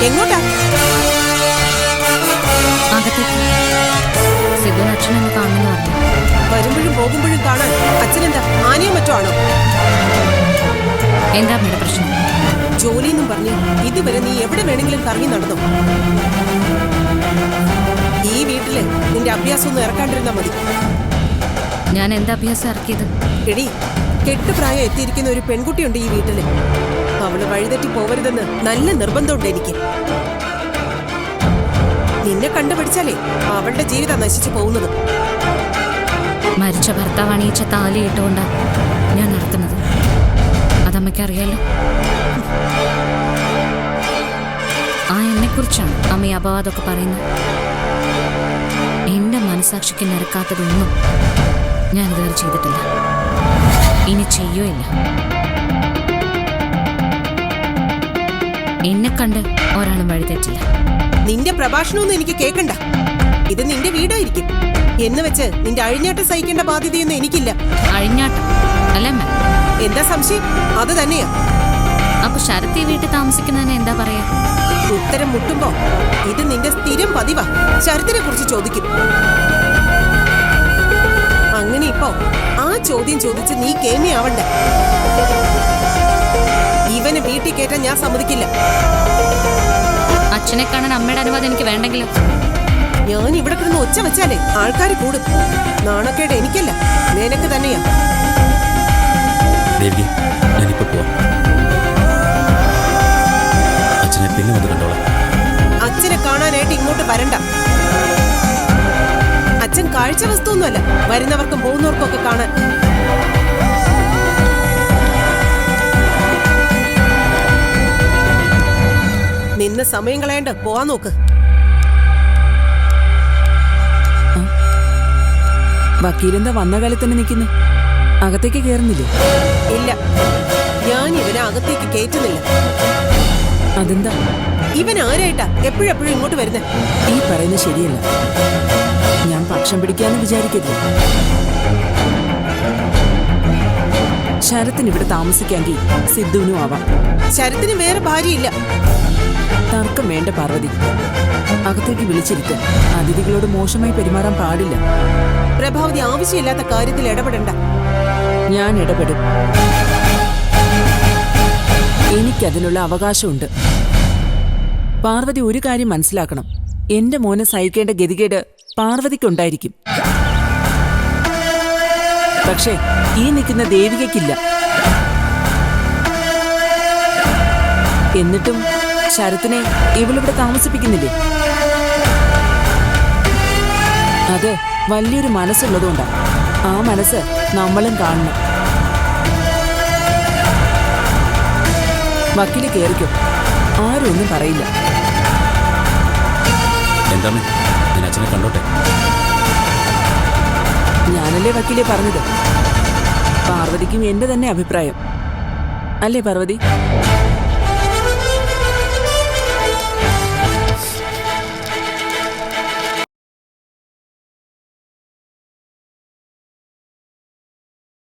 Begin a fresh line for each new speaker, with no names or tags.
എങ്ങോട്ടാ?
അകത്തേക്ക്. സിദ്ധുവിന് അച്ഛനൊന്ന് കാണുമെന്ന് പറഞ്ഞു.
വരുമ്പോഴും പോകുമ്പോഴും കാണാൻ അച്ഛനെന്താ ആനയോ മറ്റോ ആണോ?
എന്താ അമ്മയുടെ പ്രശ്നം?
ജോലിയെന്നും പറഞ്ഞ് ഇതുവരെ നീ എവിടെ വേണമെങ്കിലും കറങ്ങി നടന്നോ? ഈ വീട്ടില് നിന്റെ അഭ്യാസം ഒന്നും ഇറക്കാണ്ടിരുന്നാ മതി.
ഞാൻ എന്താ അഭ്യാസം ഇറക്കിയത്?
എടി, കെട്ടുപ്രായം എത്തിയിരിക്കുന്ന ഒരു പെൺകുട്ടിയുണ്ട് ഈ വീട്ടില്. അവള് വഴിതെറ്റി പോവരുതെന്ന് നല്ല നിർബന്ധമുണ്ട് എനിക്ക്. നിന്നെ കണ്ടുപിടിച്ചാലേ അവളുടെ ജീവിതം നശിച്ചു പോകുന്നത്.
മരിച്ച ഭർത്താവ് അണിയിച്ച താലി ഇട്ടുകൊണ്ടാ ഞാൻ നടത്തുന്നത്. അതമ്മയ്ക്കറിയാലോ. ആ എന്നെക്കുറിച്ചാണ് അമ്മ ഈ അപവാദമൊക്കെ പറയുന്നത്. എന്റെ മനസാക്ഷിക്ക് നിരക്കാത്തതൊന്നും ഞാൻ ഇതുവരെ ചെയ്തിട്ടില്ല, ഇനി ചെയ്യുകയില്ല. എന്നെ കണ്ട് ഒരാളും വഴിതെറ്റില്ല.
നിന്റെ പ്രഭാഷണമൊന്നും എനിക്ക് കേൾക്കണ്ട. ഇത് നിന്റെ വീടായിരിക്കും എന്ന് വെച്ച് നിന്റെ അഴിഞ്ഞാട്ടം സഹിക്കേണ്ട ബാധ്യതയൊന്നും എനിക്കില്ല.
അഴിഞ്ഞാട്ടം അല്ലേ അമ്മ?
എന്താ സംശയം? അത് തന്നെയാ.
അപ്പൊ ശരത്ത് ഈ വീട്ടിൽ താമസിക്കുന്നതിന് എന്താ പറയാ?
ഉത്തരം മുട്ടുമ്പോ ഇത് നിന്റെ സ്ഥിരം പതിവാ. ശരത്തിനെ കുറിച്ച് ചോദിക്കും. അങ്ങനെ ഇപ്പോ ആ ചോദ്യം ചോദിച്ച് നീ കേമിയാവണ്ട. ഇവനെ വീട്ടിൽ കയറ്റാൻ ഞാൻ സമ്മതിക്കില്ല.
അച്ഛനെ കാണാൻ അമ്മയുടെ അനുവാദം എനിക്ക് വേണ്ടെങ്കിലോ?
ഞാൻ ഇവിടെ കിടന്ന് ഒച്ച വെച്ചാലേ ആൾക്കാർ കൂടും. നാണക്കേട് എനിക്കല്ല, നിനക്ക് തന്നെയാ.
ഞാനിപ്പോ പോവാം. അച്ഛനെ പിന്നെ വന്ന് കണ്ടോളാം.
അച്ഛനെ കാണാനായിട്ട് ഇങ്ങോട്ട് വരണ്ട. അച്ഛൻ കാഴ്ച വസ്തുവൊന്നുമല്ല വരുന്നവർക്കും പോകുന്നവർക്കും ഒക്കെ കാണാൻ. നിന്ന് സമയം കളയണ്ട, പോവാൻ നോക്ക്.
വക്കീലെന്താ വന്ന കാലത്ത് തന്നെ നിൽക്കുന്നു? അകത്തേക്ക് കയറുന്നില്ലേ?
ഇല്ല, ഞാൻ ഇവനെ അകത്തേക്ക് കയറ്റുന്നില്ല.
അതെന്താ?
ഇവൻ ആരായിട്ടാ എപ്പോഴെപ്പോഴും ഇങ്ങോട്ട് വരുന്നേ?
ഈ പറയുന്നത് ശരിയല്ല. ഞാൻ പക്ഷം പിടിക്കാന്ന് വിചാരിക്കരുത്. ശരത്തിന് ഇവിടെ താമസിക്കാമെങ്കിൽ സിദ്ധുവിനും ആവാം.
ശരത്തിന് വേറെ ഭാര്യയില്ല.
തർക്കം വേണ്ട പാർവതി. അകത്തേക്ക് വിളിച്ചിരുത്ത്. അതിഥികളോട് മോശമായി പെരുമാറാൻ പാടില്ല.
പ്രഭാവതി ആവശ്യമില്ലാത്ത കാര്യത്തിൽ ഇടപെടണ്ട.
ഞാൻ ഇടപെടും. എനിക്കതിനുള്ള അവകാശമുണ്ട്. പാർവതി ഒരു കാര്യം മനസ്സിലാക്കണം. എന്റെ മോനെ സഹിക്കേണ്ട ഗതികേട് പാർവതിക്കുണ്ടായിരിക്കും. പക്ഷേ ഈ നിൽക്കുന്ന ദേവികയ്ക്കില്ല. എന്നിട്ടും ശരത്തിനെ ഇവളിവിടെ താമസിപ്പിക്കുന്നില്ലേ? അത് വലിയൊരു മനസ്സുള്ളതുകൊണ്ടാ. ആ മനസ്സ് നമ്മളും കാണണം. വക്കീല് കേറിക്കും, ആരും ഒന്നും പറയില്ല.
എന്താ ഞാൻ അച്ഛനെ കണ്ടോട്ടെ?
ഞാനല്ലേ വക്കീലെ പറഞ്ഞത്. പാർവതിക്കും എന്റെ തന്നെ അഭിപ്രായം അല്ലേ പാർവതി?